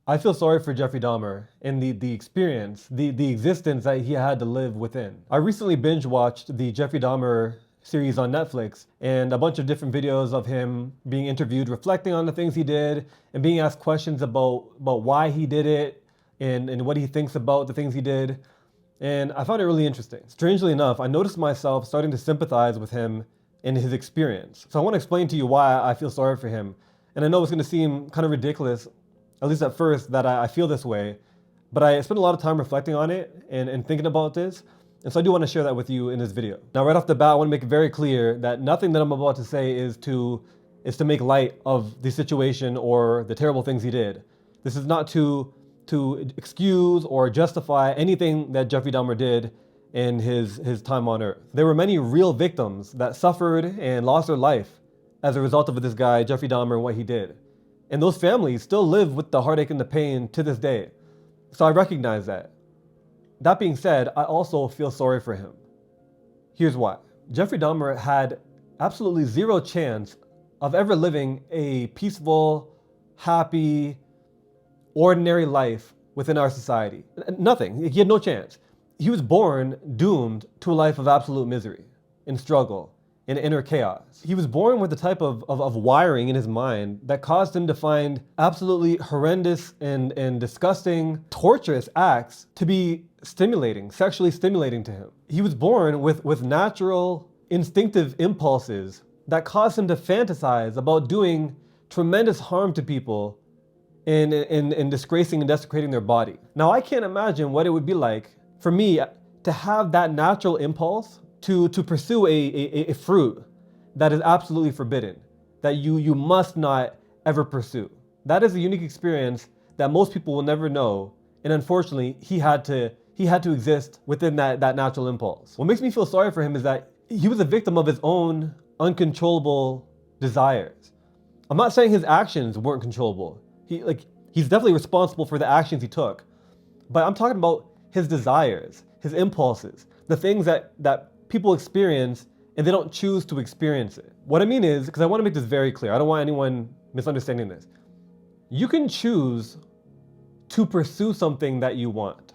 I feel sorry for Jeffrey Dahmer and the experience, the existence that he had to live within. I recently binge watched the Jeffrey Dahmer series on Netflix and a bunch of different videos of him being interviewed, reflecting on the things he did and being asked questions about why he did it and what he thinks about the things he did. And I found it really interesting. Strangely enough, I noticed myself starting to sympathize with him and his experience. So I want to explain to you why I feel sorry for him. And I know it's going to seem kind of ridiculous, at least at first, that I feel this way, but I spent a lot of time reflecting on it and thinking about this. And so I do want to share that with you in this video. Now, right off the bat, I want to make it very clear that nothing that I'm about to say is to make light of the situation or the terrible things he did. This is not to excuse or justify anything that Jeffrey Dahmer did in his time on Earth. There were many real victims that suffered and lost their life as a result of this guy, Jeffrey Dahmer, and what he did. And those families still live with the heartache and the pain to this day. So I recognize that. That being said, I also feel sorry for him. Here's why. Jeffrey Dahmer had absolutely zero chance of ever living a peaceful, happy, ordinary life within our society. Nothing. He had no chance. He was born doomed to a life of absolute misery and struggle and inner chaos. He was born with the type of wiring in his mind that caused him to find absolutely horrendous and disgusting, torturous acts to be stimulating, sexually stimulating to him. He was born with natural, instinctive impulses that caused him to fantasize about doing tremendous harm to people and disgracing and desecrating their body. Now, I can't imagine what it would be like for me to have that natural impulse to pursue a fruit that is absolutely forbidden, that you must not ever pursue. That is a unique experience that most people will never know, and unfortunately, he had to exist within that natural impulse. What makes me feel sorry for him is that he was a victim of his own uncontrollable desires. I'm not saying his actions weren't controllable. He's definitely responsible for the actions he took, but I'm talking about his desires, his impulses, the things that people experience and they don't choose to experience it. What I mean is, because I want to make this very clear, I don't want anyone misunderstanding this. You can choose to pursue something that you want,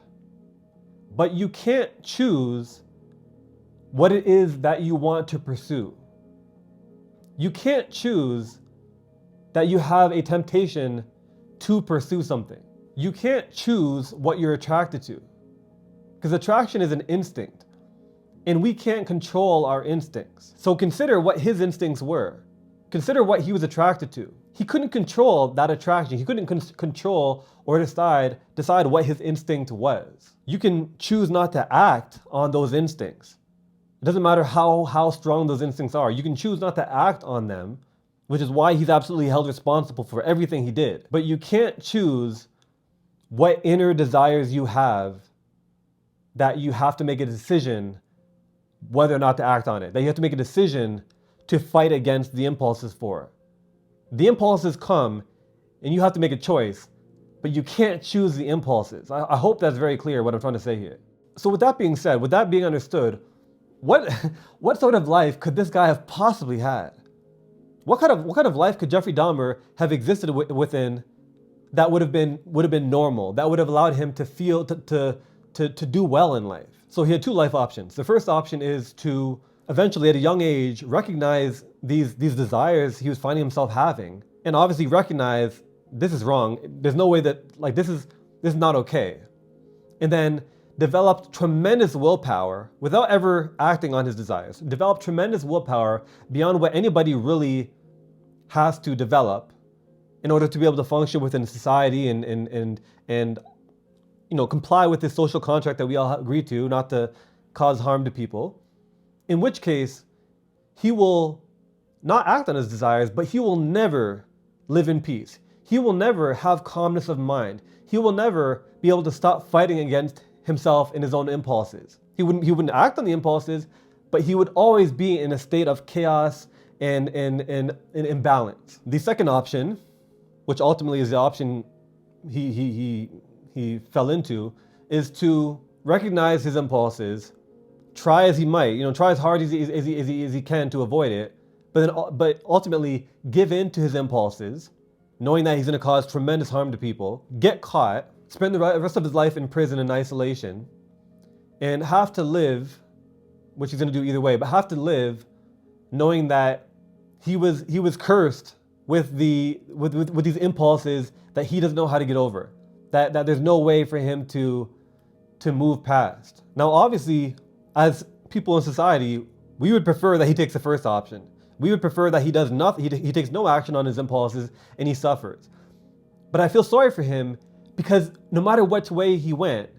but you can't choose what it is that you want to pursue. You can't choose that you have a temptation to pursue something. You can't choose what you're attracted to, because attraction is an instinct. And we can't control our instincts. So consider what his instincts were. Consider what he was attracted to. He couldn't control that attraction. He couldn't control or decide what his instinct was. You can choose not to act on those instincts. It doesn't matter how strong those instincts are. You can choose not to act on them, which is why he's absolutely held responsible for everything he did. But you can't choose what inner desires you have that you have to make a decision whether or not to act on it, that you have to make a decision to fight against the impulses for. The impulses come and you have to make a choice, but you can't choose the impulses. I hope that's very clear what I'm trying to say here. So with that being said, with that being understood, what sort of life could this guy have possibly had? What kind of life could Jeffrey Dahmer have existed within that would have been normal, that would have allowed him to feel to do well in life? So he had two life options. The first option is to eventually, at a young age, recognize these desires he was finding himself having, and obviously recognize this is wrong. There's no way that this is not okay. And then develop tremendous willpower without ever acting on his desires. Develop tremendous willpower beyond what anybody really has to develop in order to be able to function within society and comply with this social contract that we all agree to, not to cause harm to people. In which case, he will not act on his desires, but he will never live in peace. He will never have calmness of mind. He will never be able to stop fighting against himself and his own impulses. He wouldn't act on the impulses, but he would always be in a state of chaos and imbalance. The second option, which ultimately is the option he fell into, is to recognize his impulses, try as he might, try as hard as he can to avoid it, but ultimately give in to his impulses, knowing that he's going to cause tremendous harm to people, get caught, spend the rest of his life in prison in isolation, and have to live, which he's going to do either way, but have to live knowing that he was cursed with these impulses that he doesn't know how to get over, that there's no way for him to move past. Now, obviously, as people in society, we would prefer that he takes the first option. We would prefer that he does nothing, he takes no action on his impulses and he suffers. But I feel sorry for him because no matter which way he went,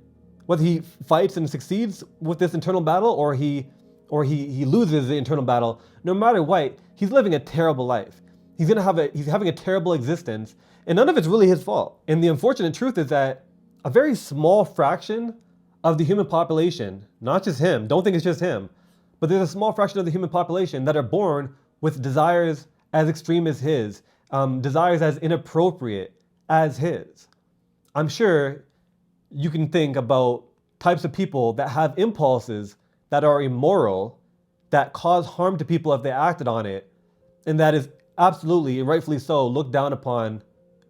whether he fights and succeeds with this internal battle or he loses the internal battle, no matter what, he's living a terrible life. He's having a terrible existence, and none of it's really his fault. And the unfortunate truth is that a very small fraction of the human population, not just him, don't think it's just him, but there's a small fraction of the human population that are born with desires as extreme as his, desires as inappropriate as his. I'm sure you can think about types of people that have impulses that are immoral, that cause harm to people if they acted on it, and that is absolutely, and rightfully so, looked down upon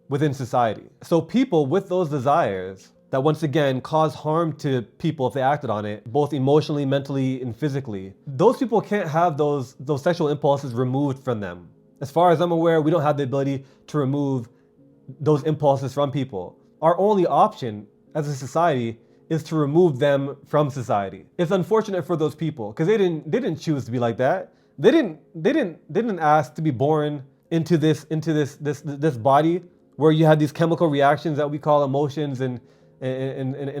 within society. So people with those desires that once again cause harm to people if they acted on it, both emotionally, mentally, and physically, those people can't have those sexual impulses removed from them. As far as I'm aware, we don't have the ability to remove those impulses from people. Our only option as a society is to remove them from society. It's unfortunate for those people because they didn't choose to be like that. They didn't ask to be born into this body where you had these chemical reactions that we call emotions and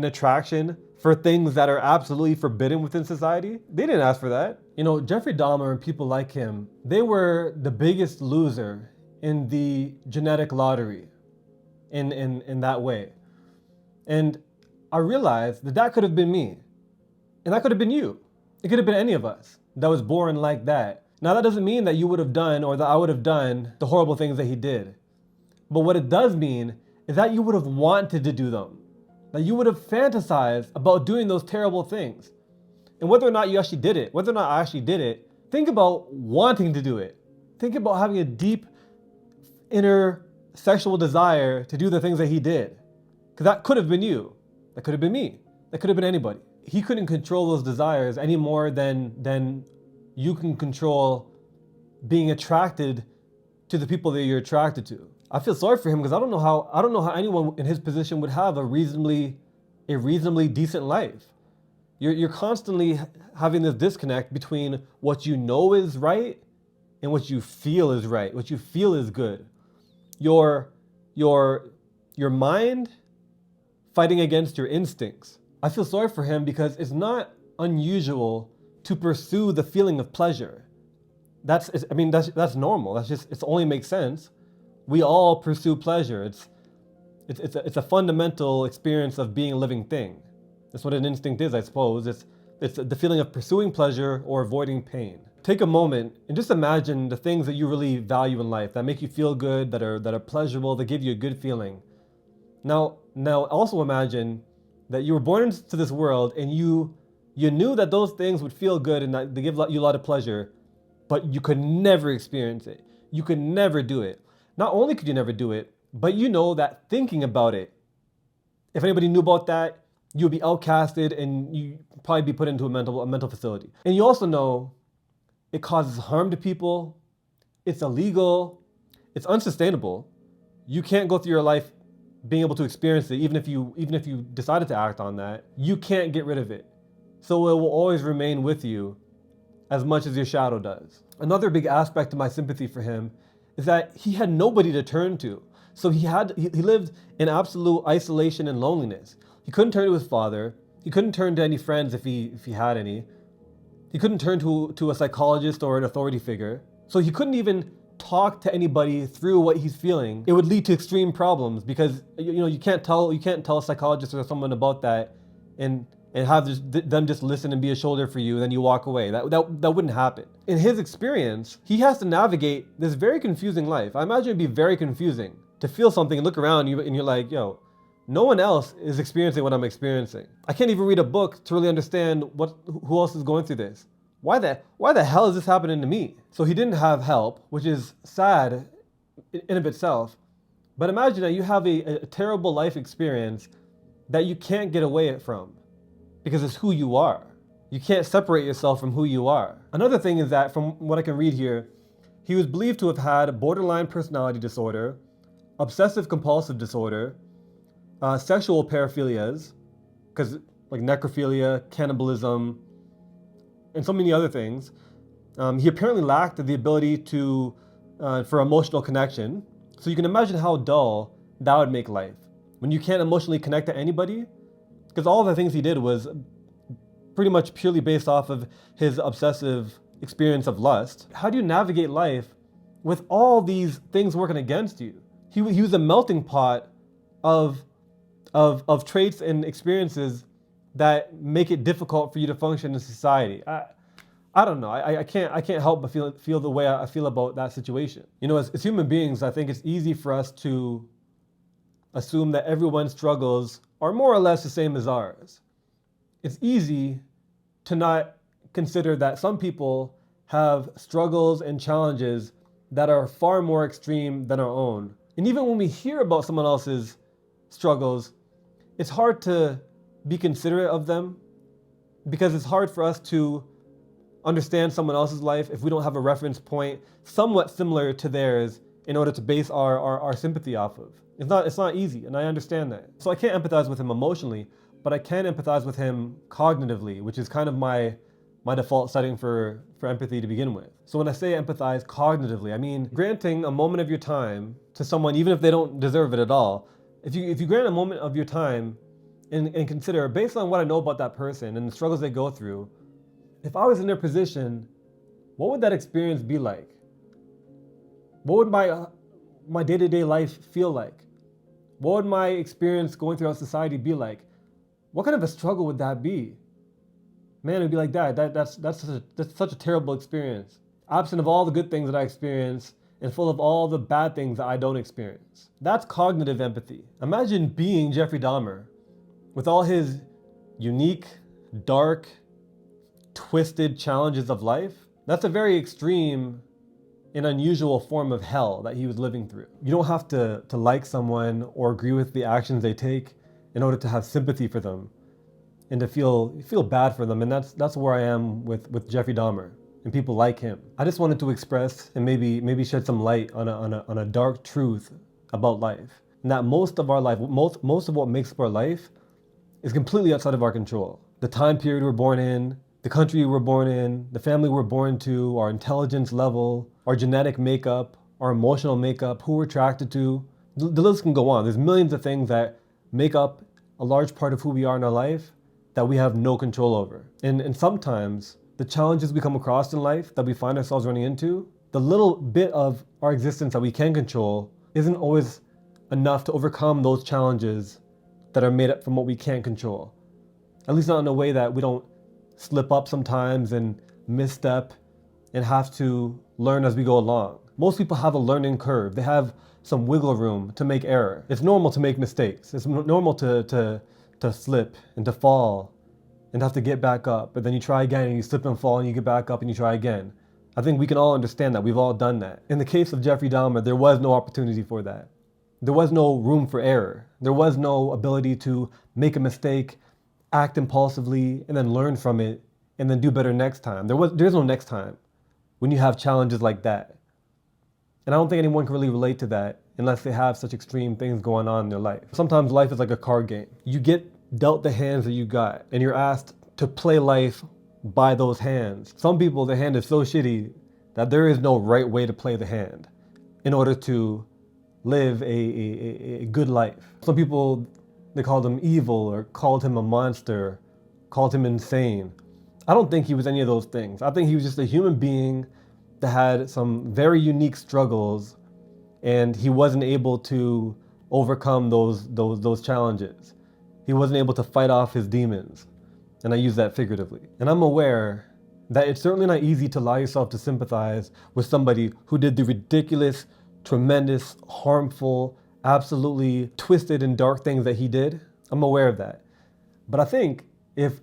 attraction for things that are absolutely forbidden within society. They didn't ask for that. You know, Jeffrey Dahmer and people like him, they were the biggest loser in the genetic lottery in that way. And I realized that could have been me. And that could have been you. It could have been any of us that was born like that. Now, that doesn't mean that you would have done or that I would have done the horrible things that he did. But what it does mean is that you would have wanted to do them. That you would have fantasized about doing those terrible things. And whether or not you actually did it, whether or not I actually did it, think about wanting to do it. Think about having a deep inner sexual desire to do the things that he did. Because that could have been you. That could have been me. That could have been anybody. He couldn't control those desires any more than you can control being attracted to the people that you're attracted to. I feel sorry for him because I don't know how anyone in his position would have a reasonably decent life. You're constantly having this disconnect between what you know is right and what you feel is right, what you feel is good. Your mind fighting against your instincts. I feel sorry for him because it's not unusual to pursue the feeling of pleasure. That's normal. It only makes sense. We all pursue pleasure. It's a fundamental experience of being a living thing. That's what an instinct is, I suppose. It's the feeling of pursuing pleasure or avoiding pain. Take a moment and just imagine the things that you really value in life, that make you feel good, that are pleasurable, that give you a good feeling. Now also imagine that you were born into this world and you knew that those things would feel good and that they give you a lot of pleasure, but you could never experience it. You could never do it. Not only could you never do it, but you know that thinking about it, if anybody knew about that, you would be outcasted and you'd probably be put into a mental facility. And you also know it causes harm to people, it's illegal, it's unsustainable. You can't go through your life being able to experience it, even if you decided to act on that. You can't get rid of it. So it will always remain with you as much as your shadow does. Another big aspect of my sympathy for him is that he had nobody to turn to. So he lived in absolute isolation and loneliness. He couldn't turn to his father. He couldn't turn to any friends if he had any. He couldn't turn to a psychologist or an authority figure. So he couldn't even talk to anybody through what he's feeling. It would lead to extreme problems because you can't tell a psychologist or someone about that and have them just listen and be a shoulder for you, and then you walk away. That wouldn't happen. In his experience, he has to navigate this very confusing life. I imagine it'd be very confusing to feel something and look around and you're like, yo, no one else is experiencing what I'm experiencing. I can't even read a book to really understand who else is going through this. Why the hell is this happening to me? So he didn't have help, which is sad in of itself. But imagine that you have a terrible life experience that you can't get away from because it's who you are. You can't separate yourself from who you are. Another thing is that, from what I can read here, he was believed to have had borderline personality disorder, obsessive compulsive disorder, sexual paraphilias, because like necrophilia, cannibalism, and so many other things. He apparently lacked the ability for emotional connection. So you can imagine how dull that would make life when you can't emotionally connect to anybody, because all the things he did was pretty much purely based off of his obsessive experience of lust. How do you navigate life with all these things working against you? He was a melting pot of traits and experiences that make it difficult for you to function in society. I don't know. I can't help but feel the way I feel about that situation. You know, as human beings, I think it's easy for us to assume that everyone's struggles are more or less the same as ours. It's easy to not consider that some people have struggles and challenges that are far more extreme than our own. And even when we hear about someone else's struggles, it's hard to be considerate of them because it's hard for us to understand someone else's life if we don't have a reference point somewhat similar to theirs in order to base our sympathy off of. It's not easy, and I understand that. So I can't empathize with him emotionally, but I can empathize with him cognitively, which is kind of my default setting for empathy to begin with. So when I say empathize cognitively, I mean granting a moment of your time to someone, even if they don't deserve it at all. If you grant a moment of your time and consider, based on what I know about that person and the struggles they go through, if I was in their position, what would that experience be like? What would my day-to-day life feel like? What would my experience going throughout society be like? What kind of a struggle would that be? Man, it'd be like that's such a terrible experience. Absent of all the good things that I experience and full of all the bad things that I don't experience. That's cognitive empathy. Imagine being Jeffrey Dahmer with all his unique, dark, twisted challenges of life. That's a very extreme and unusual form of hell that he was living through. You don't have to like someone or agree with the actions they take in order to have sympathy for them and to feel bad for them. And that's where I am with Jeffrey Dahmer and people like him. I just wanted to express and maybe shed some light on a dark truth about life. And that most of our life, most of what makes up our life is completely outside of our control. The time period we're born in, the country we're born in, the family we're born to, our intelligence level, our genetic makeup, our emotional makeup, who we're attracted to. The list can go on. There's millions of things that make up a large part of who we are in our life that we have no control over. And sometimes the challenges we come across in life that we find ourselves running into, the little bit of our existence that we can control isn't always enough to overcome those challenges that are made up from what we can't control. At least not in a way that we don't slip up sometimes and misstep and have to learn as we go along. Most people have a learning curve. They have some wiggle room to make error. It's normal to make mistakes. It's normal to slip and to fall and have to get back up. But then you try again and you slip and fall and you get back up and you try again. I think we can all understand that. We've all done that. In the case of Jeffrey Dahmer, there was no opportunity for that. There was no room for error. There was no ability to make a mistake, act impulsively, and then learn from it and then do better next time. There's no next time when you have challenges like that. And I don't think anyone can really relate to that unless they have such extreme things going on in their life. Sometimes life is like a card game. You get dealt the hands that you got and you're asked to play life by those hands. Some people, the hand is so shitty that there is no right way to play the hand in order to live a good life. Some people, they called him evil or called him a monster, called him insane. I don't think he was any of those things. I think he was just a human being that had some very unique struggles and he wasn't able to overcome those challenges. He wasn't able to fight off his demons. And I use that figuratively. And I'm aware that it's certainly not easy to allow yourself to sympathize with somebody who did the ridiculous, tremendous, harmful, absolutely twisted and dark things that he did. I'm aware of that. But I think if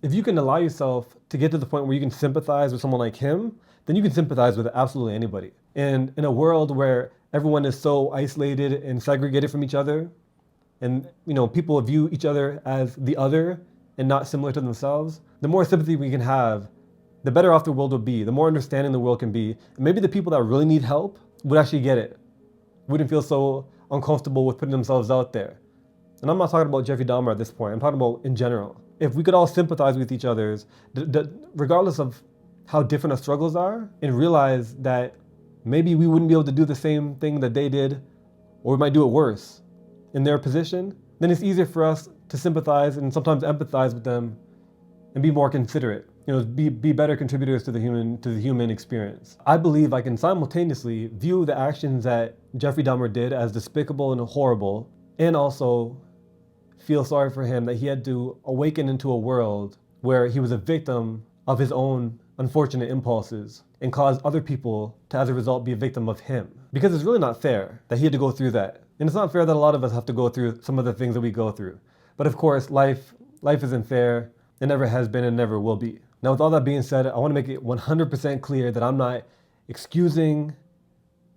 you can allow yourself to get to the point where you can sympathize with someone like him, then you can sympathize with absolutely anybody. And in a world where everyone is so isolated and segregated from each other, and people view each other as the other and not similar to themselves, the more sympathy we can have, the better off the world will be, the more understanding the world can be. And maybe the people that really need help would actually get it, wouldn't feel so uncomfortable with putting themselves out there. And I'm not talking about Jeffrey Dahmer at this point, I'm talking about in general. If we could all sympathize with each other's, regardless of how different our struggles are, and realize that maybe we wouldn't be able to do the same thing that they did, or we might do it worse in their position, then it's easier for us to sympathize and sometimes empathize with them and be more considerate. Be better contributors to the human experience. I believe I can simultaneously view the actions that Jeffrey Dahmer did as despicable and horrible, and also feel sorry for him that he had to awaken into a world where he was a victim of his own unfortunate impulses and caused other people to, as a result, be a victim of him. Because it's really not fair that he had to go through that. And it's not fair that a lot of us have to go through some of the things that we go through. But of course, life isn't fair. It never has been and never will be. Now, with all that being said, I want to make it 100% clear that I'm not excusing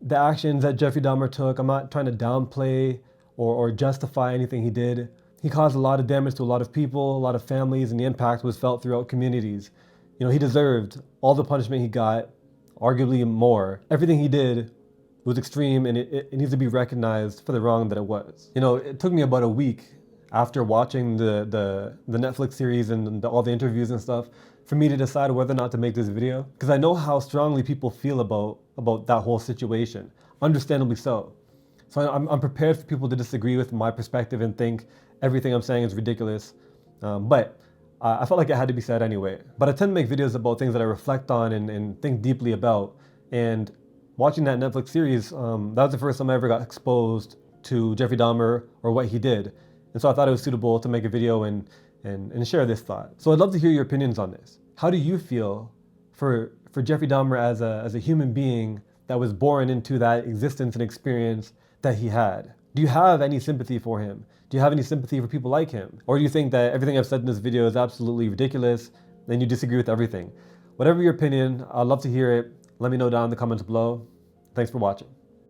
the actions that Jeffrey Dahmer took. I'm not trying to downplay or justify anything he did. He caused a lot of damage to a lot of people, a lot of families, and the impact was felt throughout communities. He deserved all the punishment he got, arguably more. Everything he did was extreme, and it needs to be recognized for the wrong that it was. It took me about a week after watching the Netflix series and all the interviews and stuff for me to decide whether or not to make this video, because I know how strongly people feel about that whole situation, understandably so. So I'm prepared for people to disagree with my perspective and think everything I'm saying is ridiculous, but I felt like it had to be said anyway. But I tend to make videos about things that I reflect on and think deeply about. And watching that Netflix series, that was the first time I ever got exposed to Jeffrey Dahmer or what he did. And so I thought it was suitable to make a video and share this thought. So I'd love to hear your opinions on this. How do you feel for Jeffrey Dahmer as a human being that was born into that existence and experience that he had? Do you have any sympathy for him? Do you have any sympathy for people like him? Or do you think that everything I've said in this video is absolutely ridiculous and you disagree with everything? Whatever your opinion, I'd love to hear it. Let me know down in the comments below. Thanks for watching.